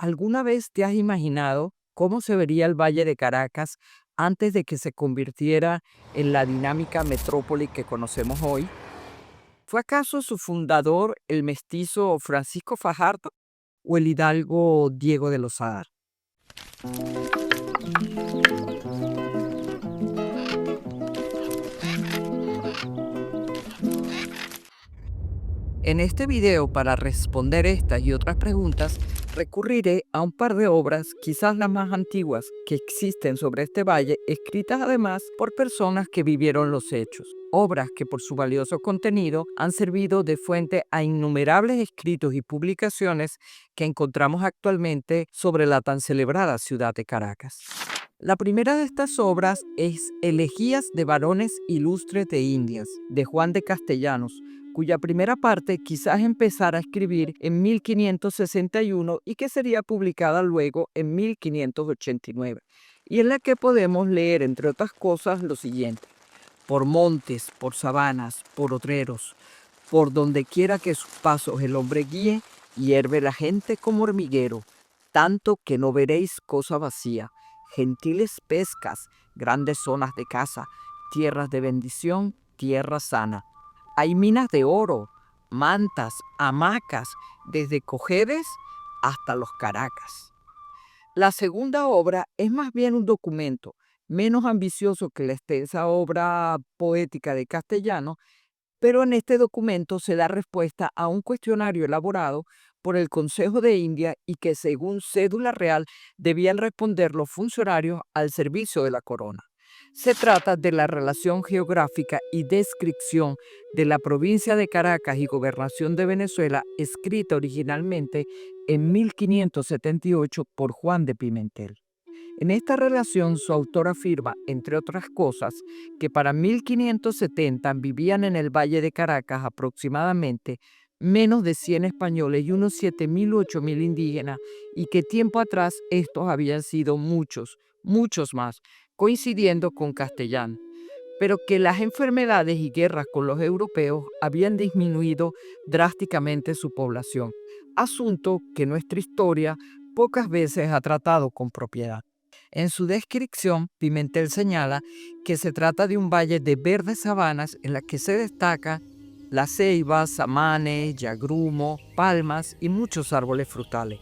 ¿Alguna vez te has imaginado cómo se vería el Valle de Caracas antes de que se convirtiera en la dinámica metrópoli que conocemos hoy? ¿Fue acaso su fundador el mestizo Francisco Fajardo o el hidalgo Diego de Lozada? En este video, para responder estas y otras preguntas, recurriré a un par de obras, quizás las más antiguas que existen sobre este valle, escritas además por personas que vivieron los hechos. Obras que por su valioso contenido han servido de fuente a innumerables escritos y publicaciones que encontramos actualmente sobre la tan celebrada ciudad de Caracas. La primera de estas obras es Elegías de varones ilustres de Indias, de Juan de Castellanos, cuya primera parte quizás empezara a escribir en 1561 y que sería publicada luego en 1589, y en la que podemos leer, entre otras cosas, lo siguiente: por montes, por sabanas, por otreros, por donde quiera que sus pasos el hombre guíe, hierve la gente como hormiguero, tanto que no veréis cosa vacía, gentiles pescas, grandes zonas de caza, tierras de bendición, tierra sana. Hay minas de oro, mantas, hamacas, desde Cojedes hasta los Caracas. La segunda obra es más bien un documento, menos ambicioso que la extensa obra poética de Castellano, pero en este documento se da respuesta a un cuestionario elaborado por el Consejo de India y que, según cédula real, debían responder los funcionarios al servicio de la corona. Se trata de la relación geográfica y descripción de la provincia de Caracas y gobernación de Venezuela, escrita originalmente en 1578 por Juan de Pimentel. En esta relación, su autor afirma, entre otras cosas, que para 1570 vivían en el Valle de Caracas aproximadamente menos de 100 españoles y unos 7.000 u 8.000 indígenas, y que tiempo atrás estos habían sido muchos, muchos más, coincidiendo con Castellán, pero que las enfermedades y guerras con los europeos habían disminuido drásticamente su población, asunto que nuestra historia pocas veces ha tratado con propiedad. En su descripción, Pimentel señala que se trata de un valle de verdes sabanas en la que se destacan las ceibas, samanes, yagrumo, palmas y muchos árboles frutales.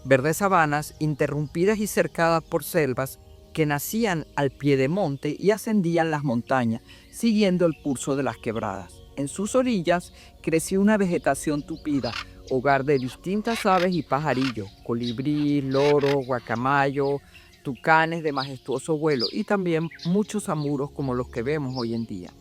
Verdes sabanas interrumpidas y cercadas por selvas que nacían al pie de monte y ascendían las montañas, siguiendo el curso de las quebradas. En sus orillas crecía una vegetación tupida, hogar de distintas aves y pajarillos, colibrí, loro, guacamayo, tucanes de majestuoso vuelo y también muchos amuros como los que vemos hoy en día,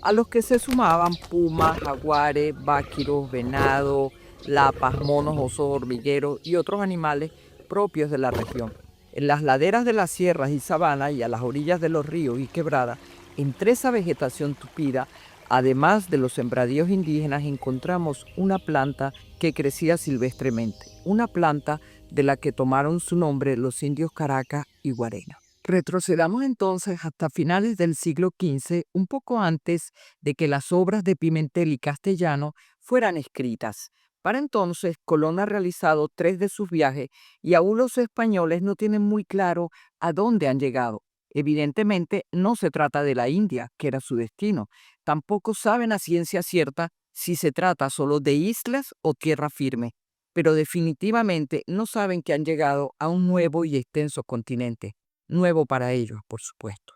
a los que se sumaban pumas, jaguares, báquiros, venado, lapas, monos, osos, hormigueros y otros animales propios de la región. En las laderas de las sierras y sabanas y a las orillas de los ríos y quebradas, entre esa vegetación tupida, además de los sembradíos indígenas, encontramos una planta que crecía silvestremente, una planta de la que tomaron su nombre los indios Caracas y Guarena. Retrocedamos entonces hasta finales del siglo XV, un poco antes de que las obras de Pimentel y Castellano fueran escritas. Para entonces, Colón ha realizado 3 de sus viajes y aún los españoles no tienen muy claro a dónde han llegado. Evidentemente, no se trata de la India, que era su destino. Tampoco saben a ciencia cierta si se trata solo de islas o tierra firme, pero definitivamente no saben que han llegado a un nuevo y extenso continente, nuevo para ellos, por supuesto.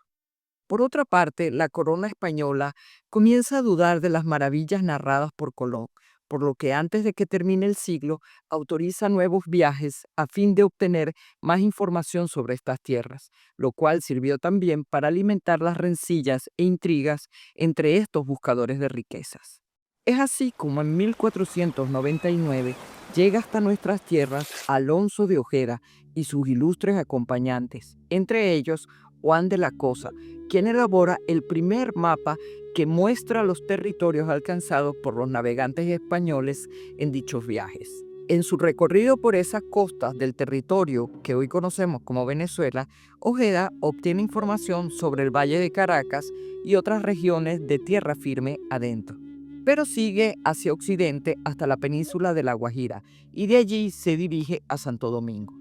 Por otra parte, la corona española comienza a dudar de las maravillas narradas por Colón, por lo que antes de que termine el siglo autoriza nuevos viajes a fin de obtener más información sobre estas tierras, lo cual sirvió también para alimentar las rencillas e intrigas entre estos buscadores de riquezas. Es así como en 1499 llega hasta nuestras tierras Alonso de Ojeda y sus ilustres acompañantes, entre ellos Juan de la Cosa, quien elabora el primer mapa que muestra los territorios alcanzados por los navegantes españoles en dichos viajes. En su recorrido por esas costas del territorio que hoy conocemos como Venezuela, Ojeda obtiene información sobre el Valle de Caracas y otras regiones de tierra firme adentro. pero sigue hacia occidente hasta la península de La Guajira y de allí se dirige a Santo Domingo.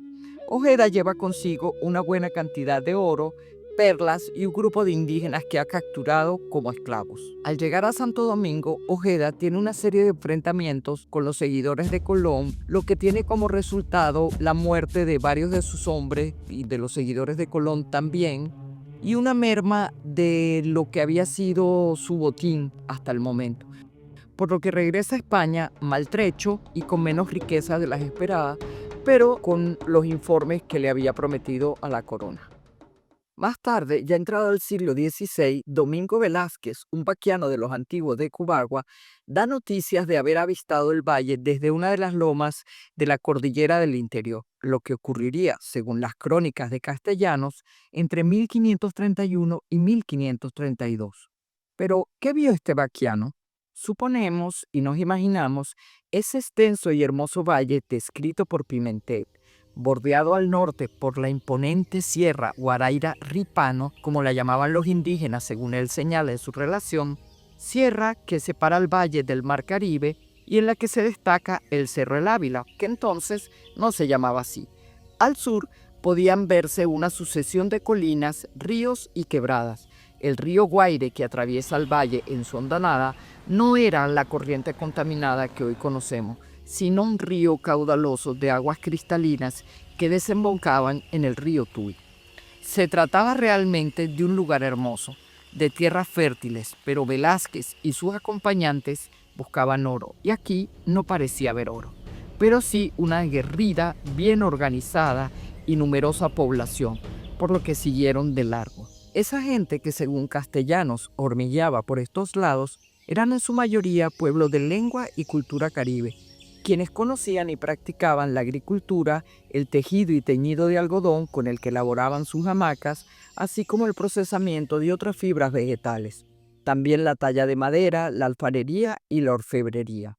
Ojeda lleva consigo una buena cantidad de oro, perlas y un grupo de indígenas que ha capturado como esclavos. Al llegar a Santo Domingo, Ojeda tiene una serie de enfrentamientos con los seguidores de Colón, lo que tiene como resultado la muerte de varios de sus hombres y de los seguidores de Colón también, y una merma de lo que había sido su botín hasta el momento, por lo que regresa a España maltrecho y con menos riqueza de las esperadas, pero con los informes que le había prometido a la corona. Más tarde, ya entrado el siglo XVI, Domingo Velázquez, un vaquiano de los antiguos de Cubagua, da noticias de haber avistado el valle desde una de las lomas de la cordillera del interior, lo que ocurriría, según las crónicas de Castellanos, entre 1531 y 1532. Pero, ¿qué vio este vaquiano? Suponemos y nos imaginamos ese extenso y hermoso valle descrito por Pimentel, bordeado al norte por la imponente sierra Guaraíra Ripano, como la llamaban los indígenas según él señala en su relación, sierra que separa el valle del mar Caribe y en la que se destaca el Cerro El Ávila, que entonces no se llamaba así. Al sur podían verse una sucesión de colinas, ríos y quebradas. El río Guaire, que atraviesa el valle en su hondanada, no era la corriente contaminada que hoy conocemos, sino un río caudaloso de aguas cristalinas que desembocaban en el río Tuy. Se trataba realmente de un lugar hermoso, de tierras fértiles, pero Velázquez y sus acompañantes buscaban oro, y aquí no parecía haber oro, pero sí una aguerrida, bien organizada y numerosa población, por lo que siguieron de largo. Esa gente que según Castellanos hormigueaba por estos lados eran en su mayoría pueblos de lengua y cultura caribe, quienes conocían y practicaban la agricultura, el tejido y teñido de algodón con el que elaboraban sus hamacas, así como el procesamiento de otras fibras vegetales, también la talla de madera, la alfarería y la orfebrería.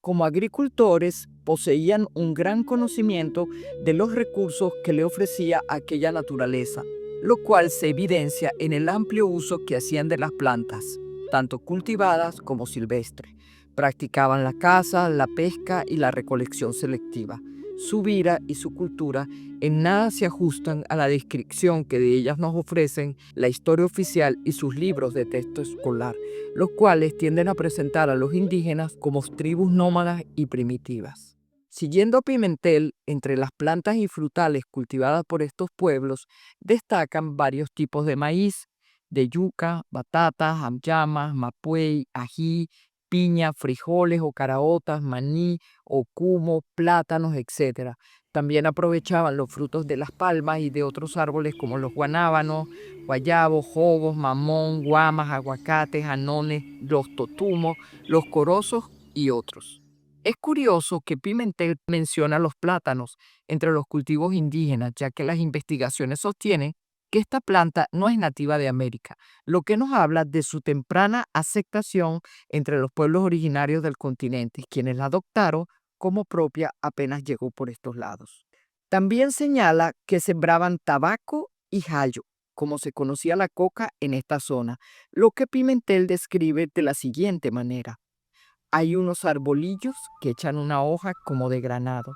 Como agricultores, poseían un gran conocimiento de los recursos que le ofrecía aquella naturaleza, lo cual se evidencia en el amplio uso que hacían de las plantas, tanto cultivadas como silvestres. Practicaban la caza, la pesca y la recolección selectiva. Su vida y su cultura en nada se ajustan a la descripción que de ellas nos ofrecen la historia oficial y sus libros de texto escolar, los cuales tienden a presentar a los indígenas como tribus nómadas y primitivas. Siguiendo a Pimentel, entre las plantas y frutales cultivadas por estos pueblos, destacan varios tipos de maíz, de yuca, batatas, amyamas, mapuey, ají, piña, frijoles o caraotas, maní, ocumo, plátanos, etc. También aprovechaban los frutos de las palmas y de otros árboles como los guanábanos, guayabos, jogos, mamón, guamas, aguacates, anones, los totumos, los corozos y otros. Es curioso que Pimentel menciona los plátanos entre los cultivos indígenas, ya que las investigaciones sostienen que esta planta no es nativa de América, lo que nos habla de su temprana aceptación entre los pueblos originarios del continente, quienes la adoptaron como propia apenas llegó por estos lados. También señala que sembraban tabaco y jayo, como se conocía la coca en esta zona, lo que Pimentel describe de la siguiente manera. Hay unos arbolillos que echan una hoja como de granado,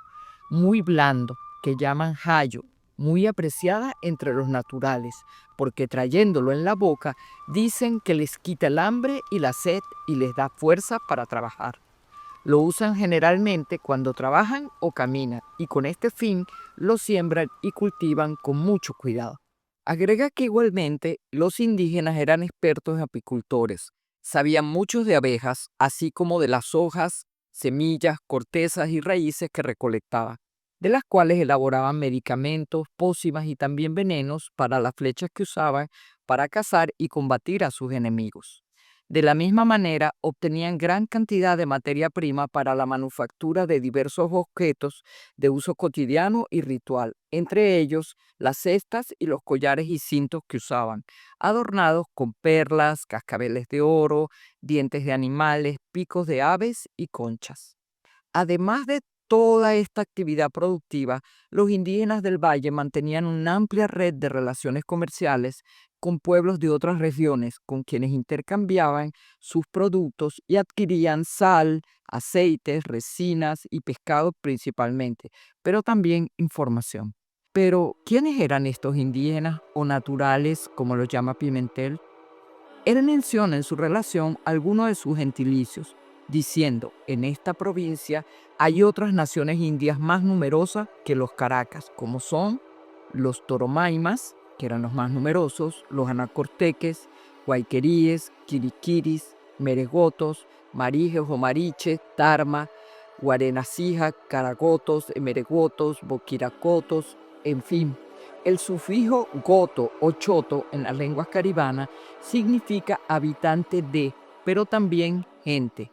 muy blando, que llaman jayo, muy apreciada entre los naturales, porque trayéndolo en la boca dicen que les quita el hambre y la sed y les da fuerza para trabajar. Lo usan generalmente cuando trabajan o caminan y con este fin lo siembran y cultivan con mucho cuidado. Agrega que igualmente los indígenas eran expertos apicultores, sabían mucho de abejas, así como de las hojas, semillas, cortezas y raíces que recolectaban, de las cuales elaboraban medicamentos, pócimas y también venenos para las flechas que usaban para cazar y combatir a sus enemigos. De la misma manera, obtenían gran cantidad de materia prima para la manufactura de diversos objetos de uso cotidiano y ritual, entre ellos las cestas y los collares y cintos que usaban, adornados con perlas, cascabeles de oro, dientes de animales, picos de aves y conchas. Además de toda esta actividad productiva, los indígenas del valle mantenían una amplia red de relaciones comerciales con pueblos de otras regiones, con quienes intercambiaban sus productos y adquirían sal, aceites, resinas y pescado principalmente, pero también información. Pero, ¿quiénes eran estos indígenas o naturales, como los llama Pimentel? Él menciona en su relación algunos de sus gentilicios, diciendo, en esta provincia hay otras naciones indias más numerosas que los Caracas, como son los Toromaimas, que eran los más numerosos, los anacorteques, guayqueríes, quiriquiris, meregotos, marijes o mariches, tarma, guarenacija, caragotos, emeregotos, boquiracotos, en fin. El sufijo goto o choto en las lenguas caribanas significa habitante de, pero también gente.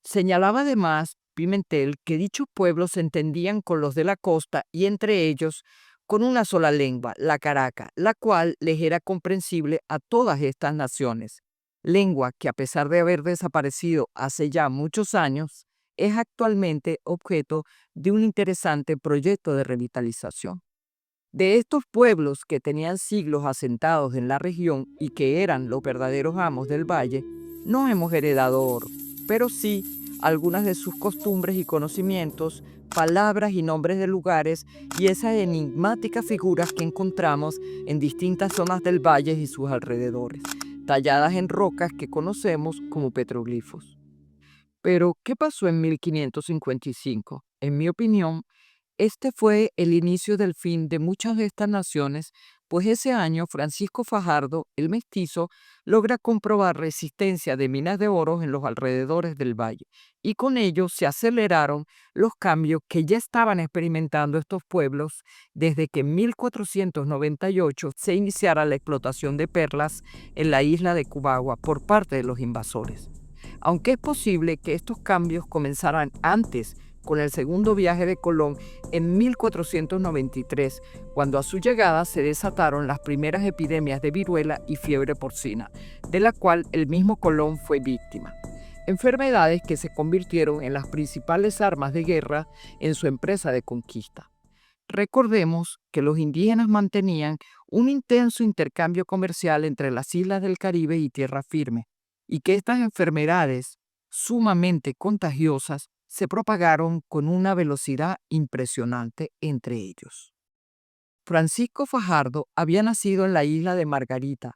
Señalaba además Pimentel que dichos pueblos se entendían con los de la costa y entre ellos con una sola lengua, la caraca, la cual les era comprensible a todas estas naciones. Lengua que, a pesar de haber desaparecido hace ya muchos años, es actualmente objeto de un interesante proyecto de revitalización. De estos pueblos que tenían siglos asentados en la región y que eran los verdaderos amos del valle, no hemos heredado oro, pero sí algunas de sus costumbres y conocimientos, palabras y nombres de lugares y esas enigmáticas figuras que encontramos en distintas zonas del valle y sus alrededores, talladas en rocas que conocemos como petroglifos. Pero, ¿qué pasó en 1555? En mi opinión, este fue el inicio del fin de muchas de estas naciones, pues ese año Francisco Fajardo, el mestizo, logra comprobar resistencia de minas de oro en los alrededores del valle, y con ello se aceleraron los cambios que ya estaban experimentando estos pueblos desde que en 1498 se iniciara la explotación de perlas en la isla de Cubagua por parte de los invasores. Aunque es posible que estos cambios comenzaran antes, con el segundo viaje de Colón en 1493, cuando a su llegada se desataron las primeras epidemias de viruela y fiebre porcina, de la cual el mismo Colón fue víctima. Enfermedades que se convirtieron en las principales armas de guerra en su empresa de conquista. Recordemos que los indígenas mantenían un intenso intercambio comercial entre las islas del Caribe y tierra firme, y que estas enfermedades, sumamente contagiosas, se propagaron con una velocidad impresionante entre ellos. Francisco Fajardo había nacido en la isla de Margarita,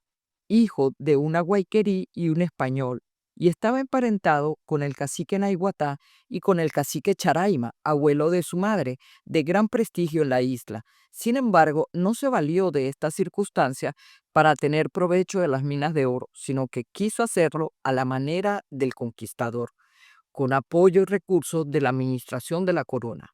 hijo de una guayquerí y un español, y estaba emparentado con el cacique Naiguatá y con el cacique Charaima, abuelo de su madre, de gran prestigio en la isla. Sin embargo, no se valió de esta circunstancia para tener provecho de las minas de oro, sino que quiso hacerlo a la manera del conquistador, con apoyo y recursos de la administración de la corona,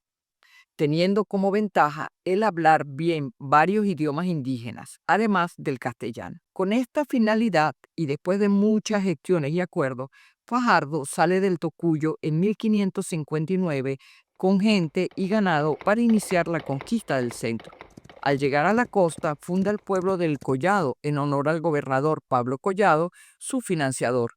teniendo como ventaja el hablar bien varios idiomas indígenas, además del castellano. Con esta finalidad, y después de muchas gestiones y acuerdos, Fajardo sale del Tocuyo en 1559 con gente y ganado para iniciar la conquista del centro. Al llegar a la costa, funda el pueblo del Collado en honor al gobernador Pablo Collado, su financiador,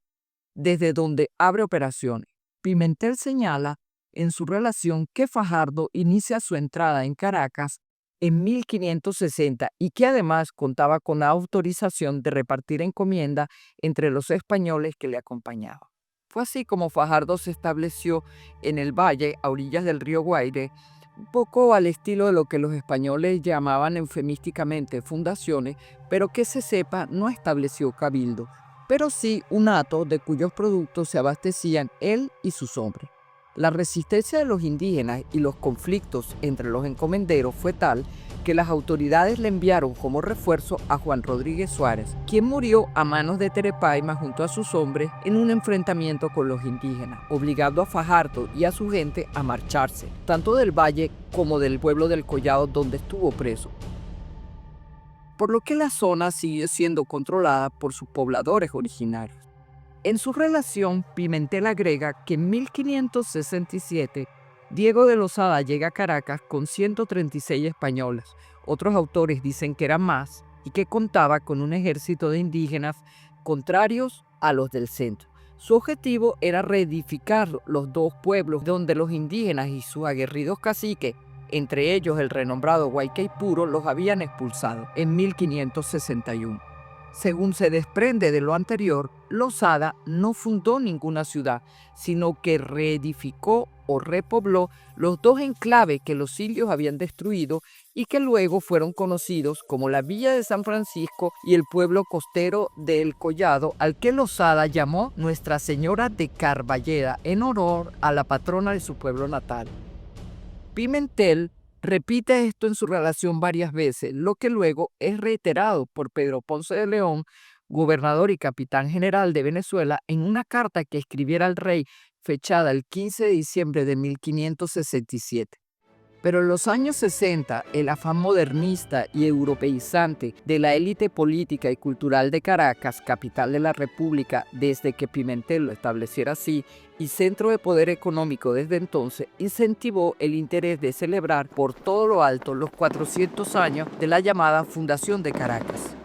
desde donde abre operaciones. Pimentel señala en su relación que Fajardo inicia su entrada en Caracas en 1560 y que además contaba con la autorización de repartir encomienda entre los españoles que le acompañaban. Fue así como Fajardo se estableció en el valle a orillas del río Guaire, un poco al estilo de lo que los españoles llamaban eufemísticamente fundaciones, pero que se sepa no estableció cabildo, pero sí un hato de cuyos productos se abastecían él y sus hombres. La resistencia de los indígenas y los conflictos entre los encomenderos fue tal que las autoridades le enviaron como refuerzo a Juan Rodríguez Suárez, quien murió a manos de Terepaima junto a sus hombres en un enfrentamiento con los indígenas, obligando a Fajardo y a su gente a marcharse, tanto del valle como del pueblo del Collado donde estuvo preso, por lo que la zona sigue siendo controlada por sus pobladores originarios. En su relación, Pimentel agrega que en 1567 Diego de Lozada llega a Caracas con 136 españoles. Otros autores dicen que eran más y que contaba con un ejército de indígenas contrarios a los del centro. Su objetivo era reedificar los dos pueblos donde los indígenas y sus aguerridos caciques, entre ellos el renombrado Guaycaipuro, los habían expulsado en 1561. Según se desprende de lo anterior, Losada no fundó ninguna ciudad, sino que reedificó o repobló los dos enclaves que los indios habían destruido y que luego fueron conocidos como la Villa de San Francisco y el pueblo costero de El Collado, al que Losada llamó Nuestra Señora de Carballeda en honor a la patrona de su pueblo natal. Pimentel repite esto en su relación varias veces, lo que luego es reiterado por Pedro Ponce de León, gobernador y capitán general de Venezuela, en una carta que escribiera al rey fechada el 15 de diciembre de 1567. Pero en los años 60, el afán modernista y europeizante de la élite política y cultural de Caracas, capital de la República desde que Pimentel lo estableciera así, y centro de poder económico desde entonces, incentivó el interés de celebrar por todo lo alto los 400 años de la llamada Fundación de Caracas.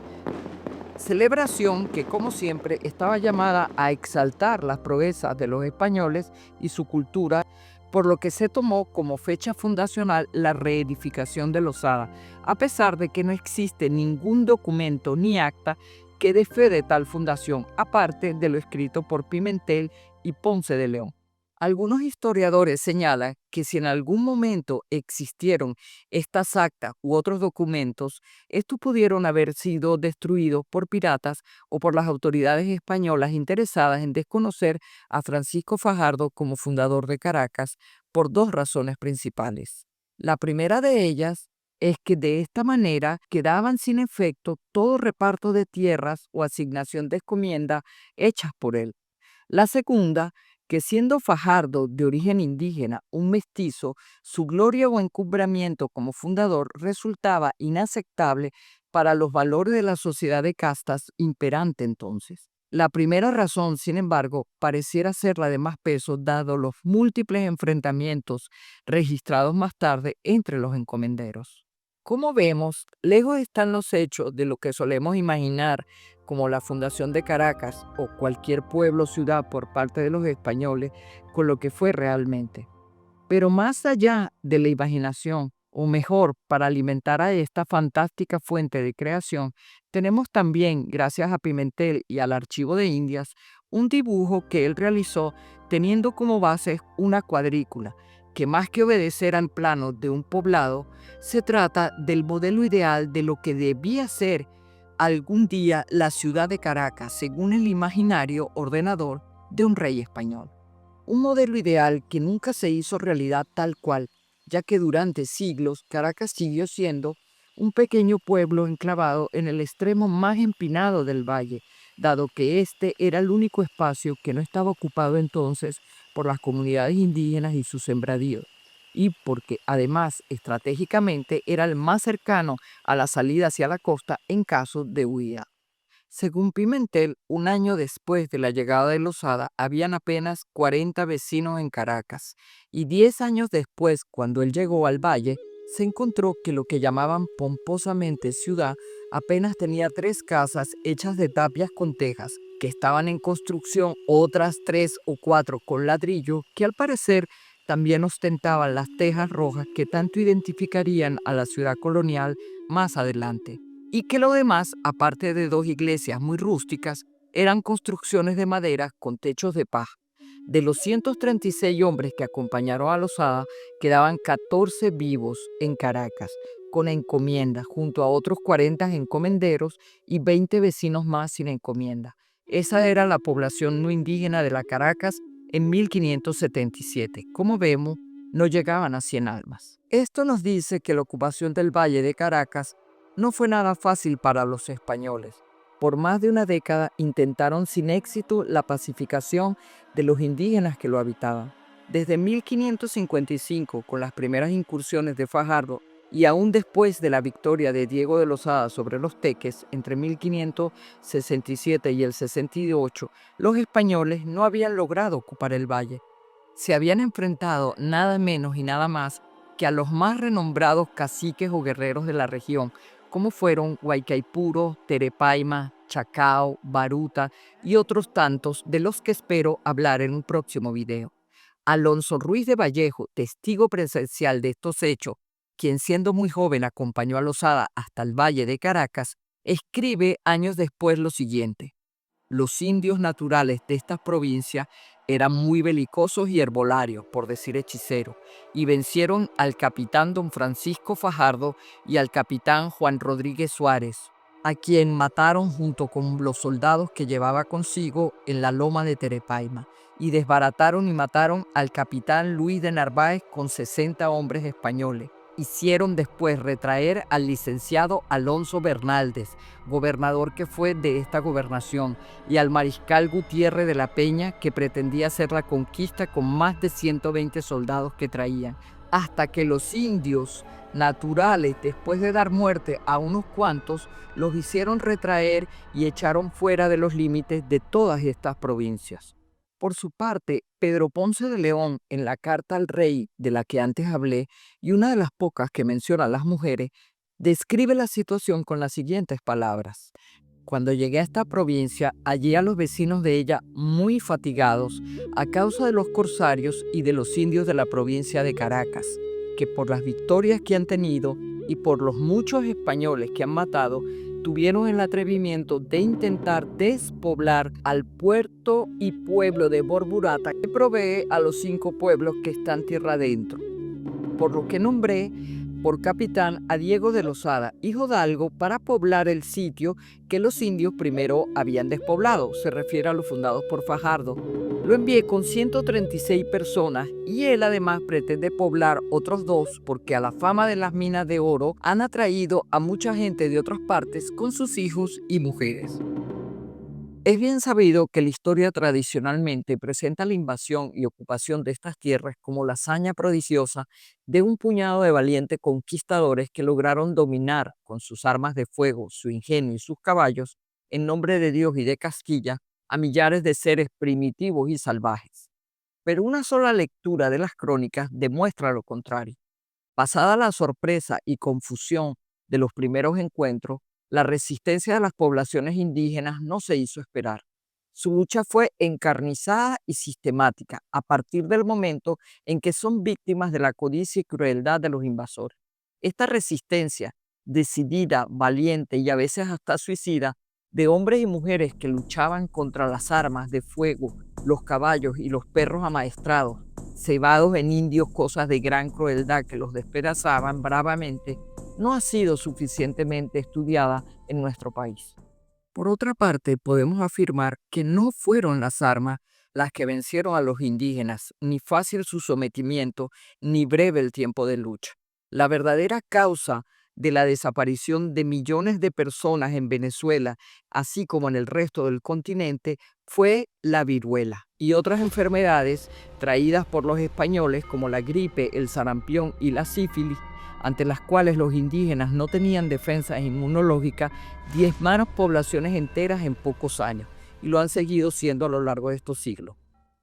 Celebración que, como siempre, estaba llamada a exaltar las proezas de los españoles y su cultura, por lo que se tomó como fecha fundacional la reedificación de Losada, a pesar de que no existe ningún documento ni acta que dé fe de tal fundación, aparte de lo escrito por Pimentel y Ponce de León. Algunos historiadores señalan que si en algún momento existieron estas actas u otros documentos, estos pudieron haber sido destruidos por piratas o por las autoridades españolas interesadas en desconocer a Francisco Fajardo como fundador de Caracas por dos razones principales. La primera de ellas es que de esta manera quedaban sin efecto todo reparto de tierras o asignación de encomienda hechas por él. La segunda, que siendo Fajardo de origen indígena, un mestizo, su gloria o encumbramiento como fundador resultaba inaceptable para los valores de la sociedad de castas imperante entonces. La primera razón, sin embargo, pareciera ser la de más peso, dado los múltiples enfrentamientos registrados más tarde entre los encomenderos. Como vemos, lejos están los hechos de lo que solemos imaginar como la fundación de Caracas o cualquier pueblo o ciudad por parte de los españoles con lo que fue realmente. Pero más allá de la imaginación, o mejor, para alimentar a esta fantástica fuente de creación, tenemos también, gracias a Pimentel y al Archivo de Indias, un dibujo que él realizó teniendo como base una cuadrícula, que más que obedecer al plano de un poblado, se trata del modelo ideal de lo que debía ser algún día la ciudad de Caracas, según el imaginario ordenador de un rey español. Un modelo ideal que nunca se hizo realidad tal cual, ya que durante siglos Caracas siguió siendo un pequeño pueblo enclavado en el extremo más empinado del valle, dado que este era el único espacio que no estaba ocupado entonces por las comunidades indígenas y sus sembradíos, y porque además estratégicamente era el más cercano a la salida hacia la costa en caso de huida. Según Pimentel, un año después de la llegada de Losada, habían apenas 40 vecinos en Caracas, y 10 años después, cuando él llegó al valle, se encontró que lo que llamaban pomposamente ciudad apenas tenía 3 casas hechas de tapias con tejas, que estaban en construcción otras 3 o 4 con ladrillo, que al parecer también ostentaban las tejas rojas que tanto identificarían a la ciudad colonial más adelante, y que lo demás, aparte de 2 iglesias muy rústicas, eran construcciones de madera con techos de paja. De los 136 hombres que acompañaron a Losada, quedaban 14 vivos en Caracas, con encomienda, junto a otros 40 encomenderos y 20 vecinos más sin encomienda. Esa era la población no indígena de la Caracas en 1577. Como vemos, no llegaban a 100 almas. Esto nos dice que la ocupación del Valle de Caracas no fue nada fácil para los españoles. Por más de una década intentaron sin éxito la pacificación de los indígenas que lo habitaban. Desde 1555, con las primeras incursiones de Fajardo, y aún después de la victoria de Diego de Losada sobre los teques entre 1567 y el 68, los españoles no habían logrado ocupar el valle. Se habían enfrentado nada menos y nada más que a los más renombrados caciques o guerreros de la región, como fueron Guaycaipuro, Terepaima, Chacao, Baruta y otros tantos de los que espero hablar en un próximo video. Alonso Ruiz de Vallejo, testigo presencial de estos hechos, quien siendo muy joven acompañó a Losada hasta el Valle de Caracas, escribe años después lo siguiente: los indios naturales de estas provincias eran muy belicosos y herbolarios, por decir hechicero, y vencieron al capitán don Francisco Fajardo y al capitán Juan Rodríguez Suárez, a quien mataron junto con los soldados que llevaba consigo en la loma de Terepaima, y desbarataron y mataron al capitán Luis de Narváez con 60 hombres españoles. Hicieron después retraer al licenciado Alonso Bernaldez, gobernador que fue de esta gobernación, y al mariscal Gutiérrez de la Peña, que pretendía hacer la conquista con más de 120 soldados que traían, hasta que los indios naturales, después de dar muerte a unos cuantos, los hicieron retraer y echaron fuera de los límites de todas estas provincias. Por su parte, Pedro Ponce de León, en la carta al rey de la que antes hablé, y una de las pocas que menciona a las mujeres, describe la situación con las siguientes palabras: cuando llegué a esta provincia, hallé a los vecinos de ella muy fatigados a causa de los corsarios y de los indios de la provincia de Caracas, que por las victorias que han tenido y por los muchos españoles que han matado, tuvieron el atrevimiento de intentar despoblar al puerto y pueblo de Borburata, que provee a los 5 pueblos que están tierra adentro. Por lo que nombré por capitán a Diego de Lozada, hijo de Algo, para poblar el sitio que los indios primero habían despoblado, se refiere a los fundados por Fajardo. Lo envié con 136 personas y él además pretende poblar otros 2 porque a la fama de las minas de oro han atraído a mucha gente de otras partes con sus hijos y mujeres. Es bien sabido que la historia tradicionalmente presenta la invasión y ocupación de estas tierras como la hazaña prodigiosa de un puñado de valientes conquistadores que lograron dominar con sus armas de fuego, su ingenio y sus caballos, en nombre de Dios y de Castilla, a millares de seres primitivos y salvajes. Pero una sola lectura de las crónicas demuestra lo contrario. Pasada la sorpresa y confusión de los primeros encuentros, la resistencia de las poblaciones indígenas no se hizo esperar. Su lucha fue encarnizada y sistemática a partir del momento en que son víctimas de la codicia y crueldad de los invasores. Esta resistencia, decidida, valiente y a veces hasta suicida, de hombres y mujeres que luchaban contra las armas de fuego, los caballos y los perros amaestrados, cebados en indios, cosas de gran crueldad que los despedazaban bravamente, no ha sido suficientemente estudiada en nuestro país. Por otra parte, podemos afirmar que no fueron las armas las que vencieron a los indígenas, ni fácil su sometimiento, ni breve el tiempo de lucha. La verdadera causa de la desaparición de millones de personas en Venezuela, así como en el resto del continente, fue la viruela y otras enfermedades traídas por los españoles como la gripe, el sarampión y la sífilis, ante las cuales los indígenas no tenían defensas inmunológicas, diezmaron poblaciones enteras en pocos años y lo han seguido siendo a lo largo de estos siglos.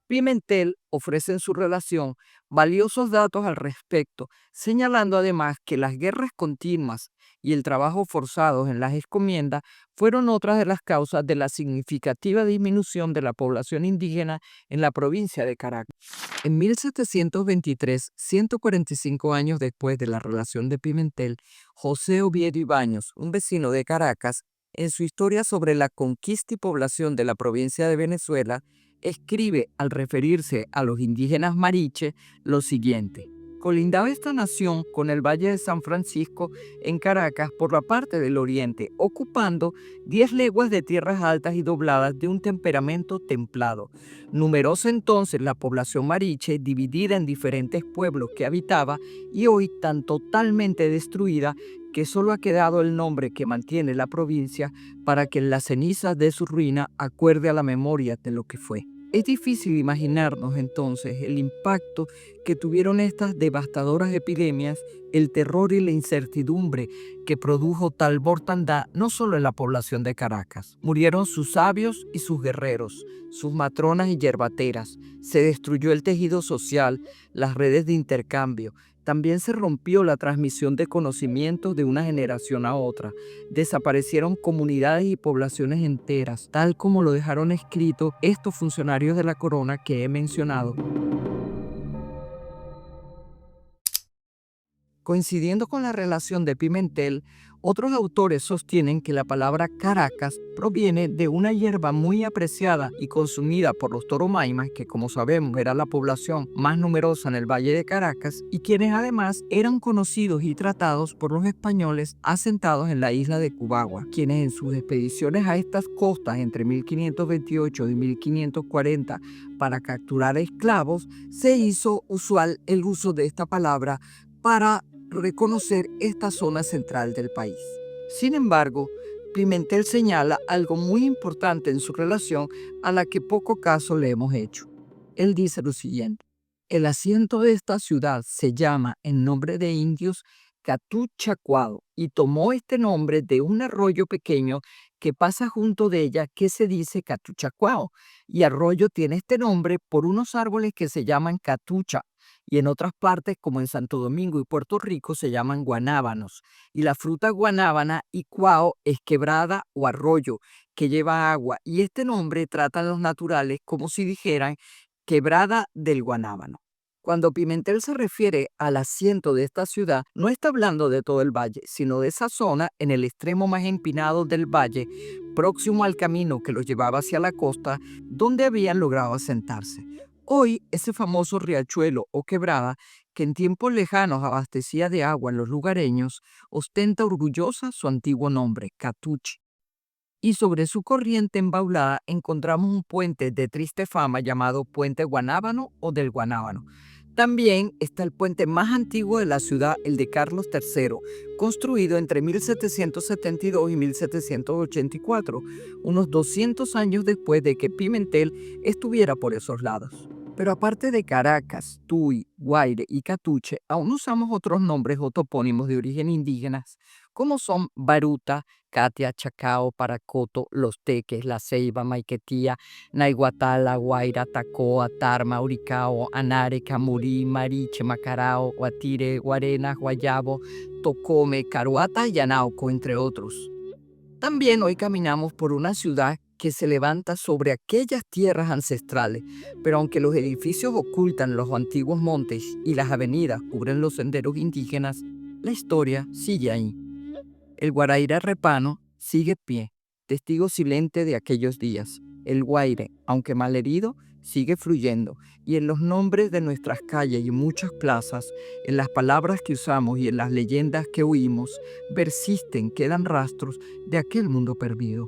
Pimentel ofrece en su relación valiosos datos al respecto, señalando además que las guerras continuas y el trabajo forzado en las encomiendas fueron otras de las causas de la significativa disminución de la población indígena en la provincia de Caracas. En 1723, 145 años después de la relación de Pimentel, José Oviedo Ibáñez, un vecino de Caracas, en su historia sobre la conquista y población de la provincia de Venezuela, escribe al referirse a los indígenas mariche lo siguiente: colindaba esta nación con el Valle de San Francisco en Caracas por la parte del oriente, ocupando 10 leguas de tierras altas y dobladas de un temperamento templado. Numerosa entonces la población mariche, dividida en diferentes pueblos que habitaba y hoy tan totalmente destruida que solo ha quedado el nombre que mantiene la provincia para que en las cenizas de su ruina acuerde a la memoria de lo que fue. Es difícil imaginarnos entonces el impacto que tuvieron estas devastadoras epidemias, el terror y la incertidumbre que produjo tal mortandad no solo en la población de Caracas. Murieron sus sabios y sus guerreros, sus matronas y yerbateras. Se destruyó el tejido social, las redes de intercambio. También se rompió la transmisión de conocimientos de una generación a otra. Desaparecieron comunidades y poblaciones enteras, tal como lo dejaron escrito estos funcionarios de la corona que he mencionado. Coincidiendo con la relación de Pimentel, otros autores sostienen que la palabra Caracas proviene de una hierba muy apreciada y consumida por los toromaimas, que como sabemos era la población más numerosa en el Valle de Caracas, y quienes además eran conocidos y tratados por los españoles asentados en la isla de Cubagua, quienes en sus expediciones a estas costas entre 1528 y 1540 para capturar esclavos, se hizo usual el uso de esta palabra para reconocer esta zona central del país. Sin embargo, Pimentel señala algo muy importante en su relación a la que poco caso le hemos hecho. Él dice lo siguiente: el asiento de esta ciudad se llama en nombre de indios Catuchacuao y tomó este nombre de un arroyo pequeño que pasa junto de ella que se dice Catuchacuao, y arroyo tiene este nombre por unos árboles que se llaman catucha, y en otras partes como en Santo Domingo y Puerto Rico se llaman guanábanos, y la fruta guanábana y cuao es quebrada o arroyo que lleva agua, y este nombre tratan los naturales como si dijeran quebrada del guanábano. Cuando Pimentel se refiere al asiento de esta ciudad, no está hablando de todo el valle, sino de esa zona en el extremo más empinado del valle, próximo al camino que los llevaba hacia la costa, donde habían logrado asentarse. Hoy, ese famoso riachuelo o quebrada, que en tiempos lejanos abastecía de agua a los lugareños, ostenta orgullosa su antiguo nombre, Catuche. Y sobre su corriente embaulada encontramos un puente de triste fama llamado Puente Guanábano o del Guanábano. También está el puente más antiguo de la ciudad, el de Carlos III, construido entre 1772 y 1784, unos 200 años después de que Pimentel estuviera por esos lados. Pero aparte de Caracas, Tuy, Guaire y Catuche, aún usamos otros nombres o topónimos de origen indígenas, como son Baruta, Catia, Chacao, Paracoto, Los Teques, La Ceiba, Maiquetía, Naiguatala, Guaira, Tacoa, Tarma, Uricao, Anare, Camurí, Mariche, Macarao, Guatire, Guarenas, Guayabo, Tocome, Caruata y Yanauco, entre otros. También hoy caminamos por una ciudad que se levanta sobre aquellas tierras ancestrales, pero aunque los edificios ocultan los antiguos montes y las avenidas cubren los senderos indígenas, la historia sigue ahí. El Guaraíra Repano sigue pie, testigo silente de aquellos días. El Guaire, aunque malherido, sigue fluyendo, y en los nombres de nuestras calles y muchas plazas, en las palabras que usamos y en las leyendas que oímos, quedan rastros de aquel mundo perdido.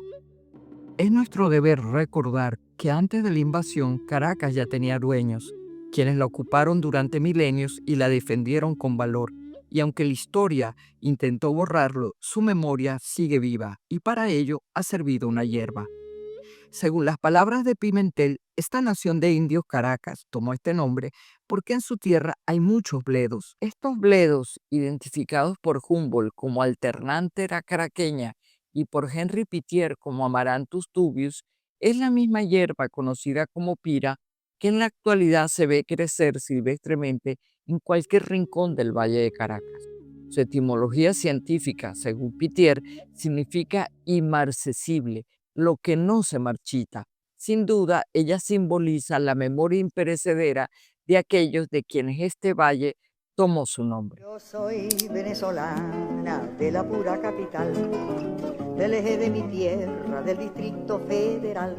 Es nuestro deber recordar que antes de la invasión, Caracas ya tenía dueños, quienes la ocuparon durante milenios y la defendieron con valor. Y aunque la historia intentó borrarlo, su memoria sigue viva y para ello ha servido una hierba. Según las palabras de Pimentel, esta nación de indios Caracas tomó este nombre porque en su tierra hay muchos bledos. Estos bledos, identificados por Humboldt como Alternantera caraqueña y por Henry Pittier como Amaranthus tubius, es la misma hierba conocida como pira que en la actualidad se ve crecer silvestremente en cualquier rincón del Valle de Caracas. Su etimología científica, según Pittier, significa inmarcesible, lo que no se marchita. Sin duda, ella simboliza la memoria imperecedera de aquellos de quienes este valle tomó su nombre. Yo soy venezolana de la pura capital, del eje de mi tierra, del Distrito Federal.